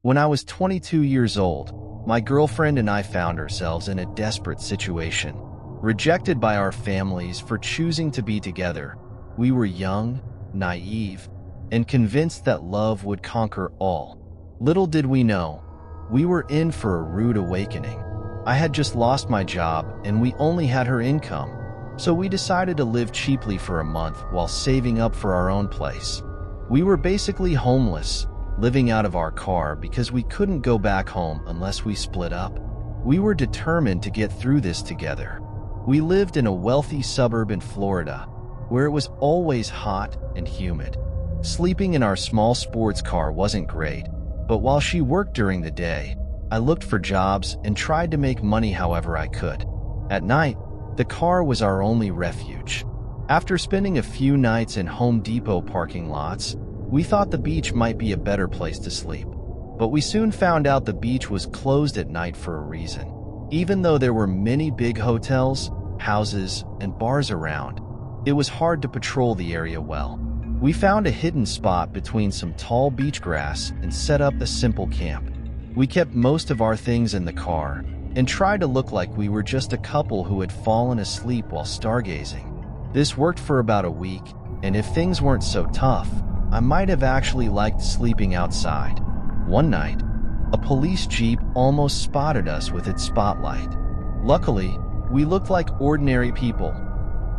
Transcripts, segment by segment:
When I was 22 years old, my girlfriend and I found ourselves in a desperate situation. Rejected by our families for choosing to be together, we were young, naive, and convinced that love would conquer all. Little did we know, we were in for a rude awakening. I had just lost my job and we only had her income, so we decided to live cheaply for a month while saving up for our own place. We were basically homeless, living out of our car because we couldn't go back home unless we split up. We were determined to get through this together. We lived in a wealthy suburb in Florida, where it was always hot and humid. Sleeping in our small sports car wasn't great, but while she worked during the day, I looked for jobs and tried to make money however I could. At night, the car was our only refuge. After spending a few nights in Home Depot parking lots, we thought the beach might be a better place to sleep. But we soon found out the beach was closed at night for a reason. Even though there were many big hotels, houses, and bars around, it was hard to patrol the area well. We found a hidden spot between some tall beach grass and set up a simple camp. We kept most of our things in the car and tried to look like we were just a couple who had fallen asleep while stargazing. This worked for about a week, and if things weren't so tough, I might have actually liked sleeping outside. One night, a police jeep almost spotted us with its spotlight. Luckily, we looked like ordinary people.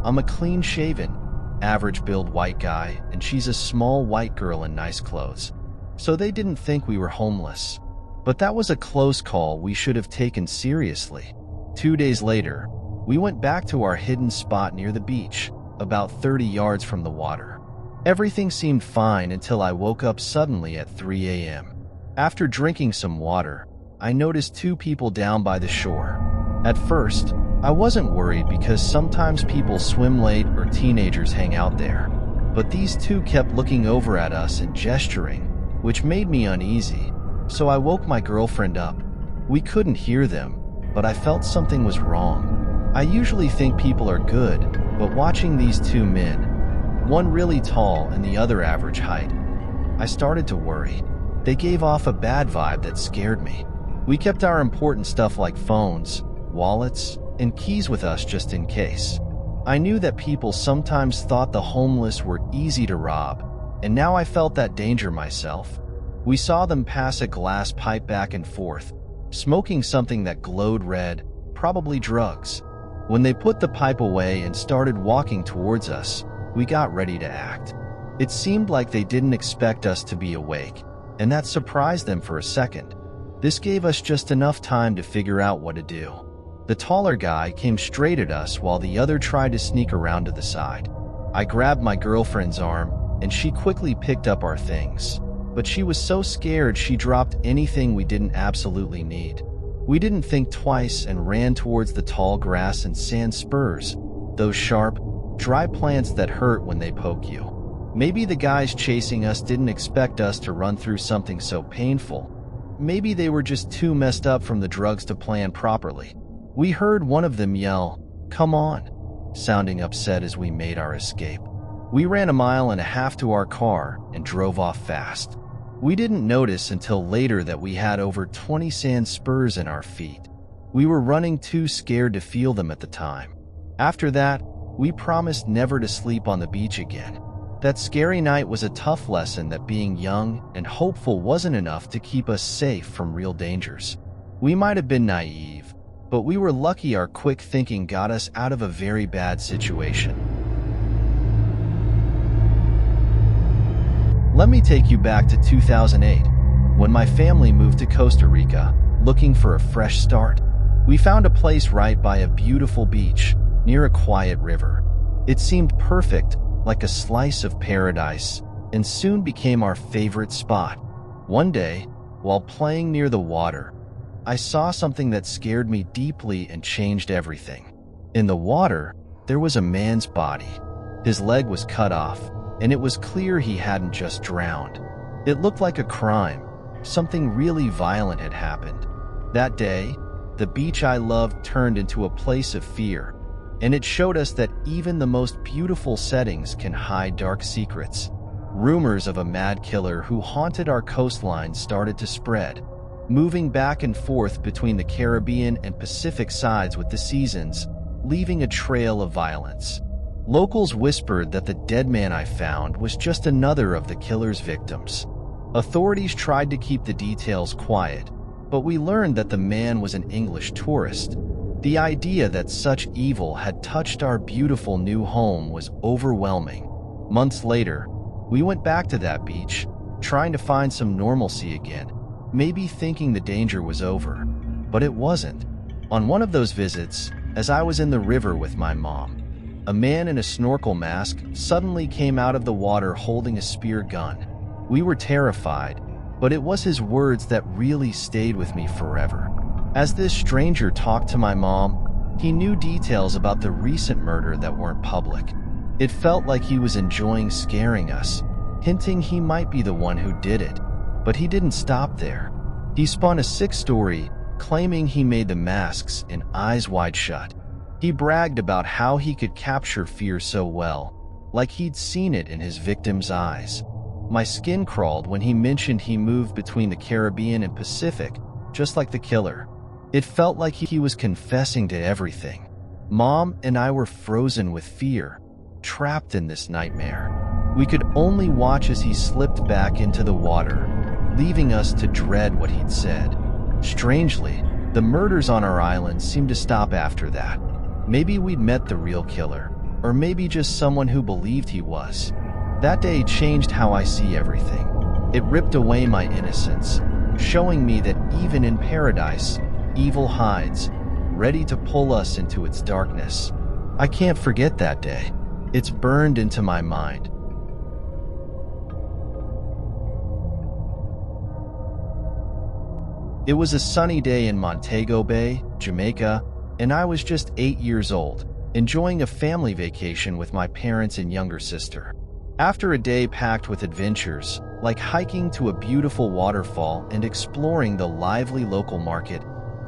I'm a clean-shaven, average-build white guy, and she's a small white girl in nice clothes, so they didn't think we were homeless. But that was a close call we should have taken seriously. 2 days later, we went back to our hidden spot near the beach, about 30 yards from the water. Everything seemed fine until I woke up suddenly at 3 a.m. After drinking some water, I noticed two people down by the shore. At first, I wasn't worried because sometimes people swim late or teenagers hang out there. But these two kept looking over at us and gesturing, which made me uneasy, so I woke my girlfriend up. We couldn't hear them, but I felt something was wrong. I usually think people are good, but watching these two men, one really tall and the other average height, I started to worry. They gave off a bad vibe that scared me. We kept our important stuff like phones, wallets, and keys with us just in case. I knew that people sometimes thought the homeless were easy to rob, and now I felt that danger myself. We saw them pass a glass pipe back and forth, smoking something that glowed red, probably drugs. When they put the pipe away and started walking towards us, we got ready to act. It seemed like they didn't expect us to be awake, and that surprised them for a second. This gave us just enough time to figure out what to do. The taller guy came straight at us while the other tried to sneak around to the side. I grabbed my girlfriend's arm, and she quickly picked up our things. But she was so scared she dropped anything we didn't absolutely need. We didn't think twice and ran towards the tall grass and sand spurs, those sharp, dry plants that hurt when they poke you. Maybe the guys chasing us didn't expect us to run through something so painful. Maybe they were just too messed up from the drugs to plan properly. We heard one of them yell, "Come on," sounding upset as we made our escape. We ran 1.5 miles to our car and drove off fast. We didn't notice until later that we had over 20 sand spurs in our feet. We were running too scared to feel them at the time. After that, we promised never to sleep on the beach again. That scary night was a tough lesson that being young and hopeful wasn't enough to keep us safe from real dangers. We might have been naive, but we were lucky our quick thinking got us out of a very bad situation. Let me take you back to 2008, when my family moved to Costa Rica, looking for a fresh start. We found a place right by a beautiful beach, near a quiet river. It seemed perfect, like a slice of paradise, and soon became our favorite spot. One day, while playing near the water, I saw something that scared me deeply and changed everything. In the water, there was a man's body. His leg was cut off, and it was clear he hadn't just drowned. It looked like a crime. Something really violent had happened. That day, the beach I loved turned into a place of fear, and it showed us that even the most beautiful settings can hide dark secrets. Rumors of a mad killer who haunted our coastline started to spread, moving back and forth between the Caribbean and Pacific sides with the seasons, leaving a trail of violence. Locals whispered that the dead man I found was just another of the killer's victims. Authorities tried to keep the details quiet, but we learned that the man was an English tourist. The idea that such evil had touched our beautiful new home was overwhelming. Months later, we went back to that beach, trying to find some normalcy again, maybe thinking the danger was over, but it wasn't. On one of those visits, as I was in the river with my mom, a man in a snorkel mask suddenly came out of the water holding a spear gun. We were terrified, but it was his words that really stayed with me forever. As this stranger talked to my mom, he knew details about the recent murder that weren't public. It felt like he was enjoying scaring us, hinting he might be the one who did it. But he didn't stop there. He spun a sick story, claiming he made the masks in Eyes Wide Shut. He bragged about how he could capture fear so well, like he'd seen it in his victim's eyes. My skin crawled when he mentioned he moved between the Caribbean and Pacific, just like the killer. It felt like he was confessing to everything. Mom and I were frozen with fear, trapped in this nightmare. We could only watch as he slipped back into the water, leaving us to dread what he'd said. Strangely, the murders on our island seemed to stop after that. Maybe we'd met the real killer, or maybe just someone who believed he was. That day changed how I see everything. It ripped away my innocence, showing me that even in paradise, evil hides, ready to pull us into its darkness. I can't forget that day. It's burned into my mind. It was a sunny day in Montego Bay, Jamaica, and I was just 8 years old, enjoying a family vacation with my parents and younger sister. After a day packed with adventures, like hiking to a beautiful waterfall and exploring the lively local market,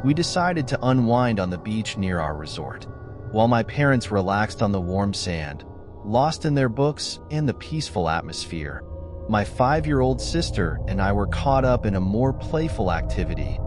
we decided to unwind on the beach near our resort. While my parents relaxed on the warm sand, lost in their books and the peaceful atmosphere, my 5-year-old sister and I were caught up in a more playful activity,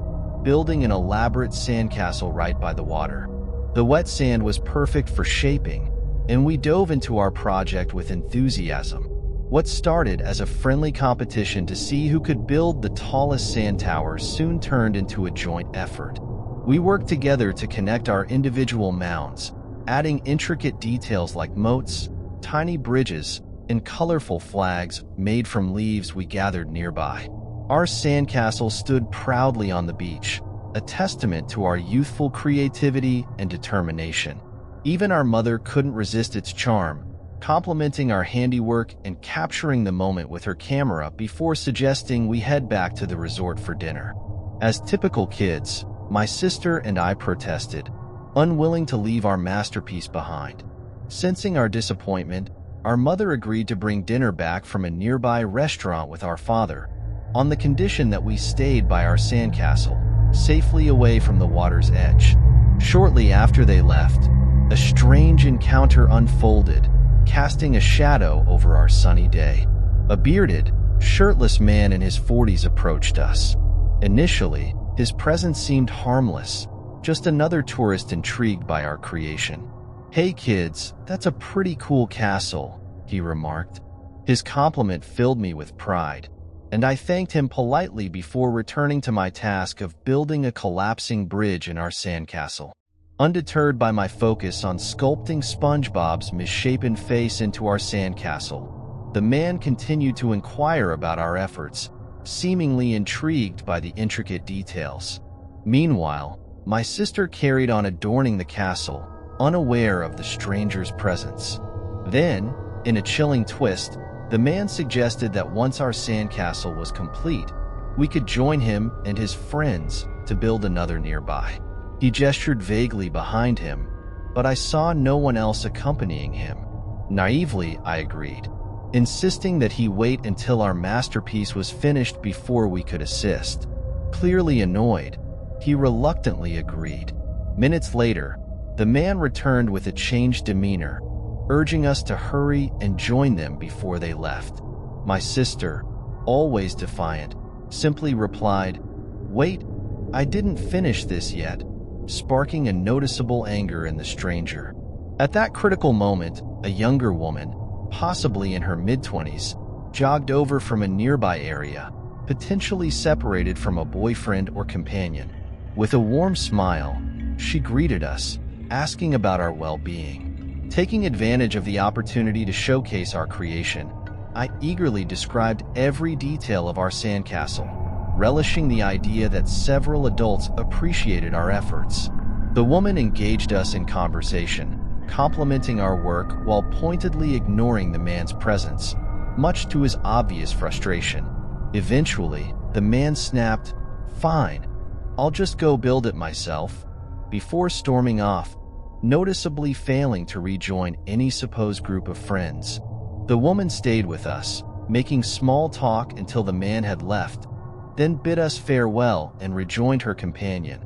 building an elaborate sandcastle right by the water. The wet sand was perfect for shaping, and we dove into our project with enthusiasm. What started as a friendly competition to see who could build the tallest sand tower soon turned into a joint effort. We worked together to connect our individual mounds, adding intricate details like moats, tiny bridges, and colorful flags made from leaves we gathered nearby. Our sandcastle stood proudly on the beach, a testament to our youthful creativity and determination. Even our mother couldn't resist its charm, complimenting our handiwork and capturing the moment with her camera before suggesting we head back to the resort for dinner. As typical kids, my sister and I protested, unwilling to leave our masterpiece behind. Sensing our disappointment, our mother agreed to bring dinner back from a nearby restaurant with our father, on the condition that we stayed by our sandcastle, safely away from the water's edge. Shortly after they left, a strange encounter unfolded, casting a shadow over our sunny day. A bearded, shirtless man in his 40s approached us. Initially, his presence seemed harmless, just another tourist intrigued by our creation. "Hey kids, that's a pretty cool castle," he remarked. His compliment filled me with pride, and I thanked him politely before returning to my task of building a collapsing bridge in our sandcastle. Undeterred by my focus on sculpting SpongeBob's misshapen face into our sandcastle, the man continued to inquire about our efforts, seemingly intrigued by the intricate details. Meanwhile, my sister carried on adorning the castle, unaware of the stranger's presence. Then, in a chilling twist, the man suggested that once our sandcastle was complete, we could join him and his friends to build another nearby. He gestured vaguely behind him, but I saw no one else accompanying him. Naively, I agreed, insisting that he wait until our masterpiece was finished before we could assist. Clearly annoyed, he reluctantly agreed. Minutes later, the man returned with a changed demeanor, urging us to hurry and join them before they left. My sister, always defiant, simply replied, "Wait, I didn't finish this yet," sparking a noticeable anger in the stranger. At that critical moment, a younger woman, possibly in her mid-20s, jogged over from a nearby area, potentially separated from a boyfriend or companion. With a warm smile, she greeted us, asking about our well-being. Taking advantage of the opportunity to showcase our creation, I eagerly described every detail of our sandcastle, relishing the idea that several adults appreciated our efforts. The woman engaged us in conversation, complimenting our work while pointedly ignoring the man's presence, much to his obvious frustration. Eventually, the man snapped, "Fine, I'll just go build it myself," before storming off, noticeably failing to rejoin any supposed group of friends. The woman stayed with us, making small talk until the man had left, then bid us farewell and rejoined her companion,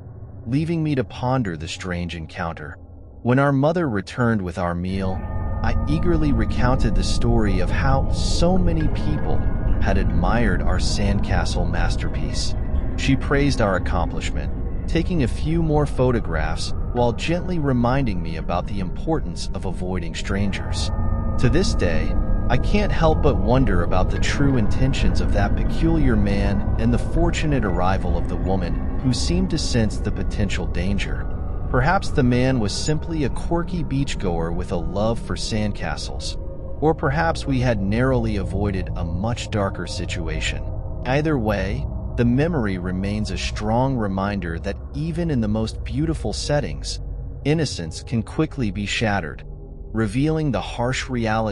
leaving me to ponder the strange encounter. When our mother returned with our meal, I eagerly recounted the story of how so many people had admired our sandcastle masterpiece. She praised our accomplishment, taking a few more photographs while gently reminding me about the importance of avoiding strangers. To this day, I can't help but wonder about the true intentions of that peculiar man and the fortunate arrival of the woman who seemed to sense the potential danger. Perhaps the man was simply a quirky beachgoer with a love for sandcastles, or perhaps we had narrowly avoided a much darker situation. Either way, the memory remains a strong reminder that even in the most beautiful settings, innocence can quickly be shattered, revealing the harsh reality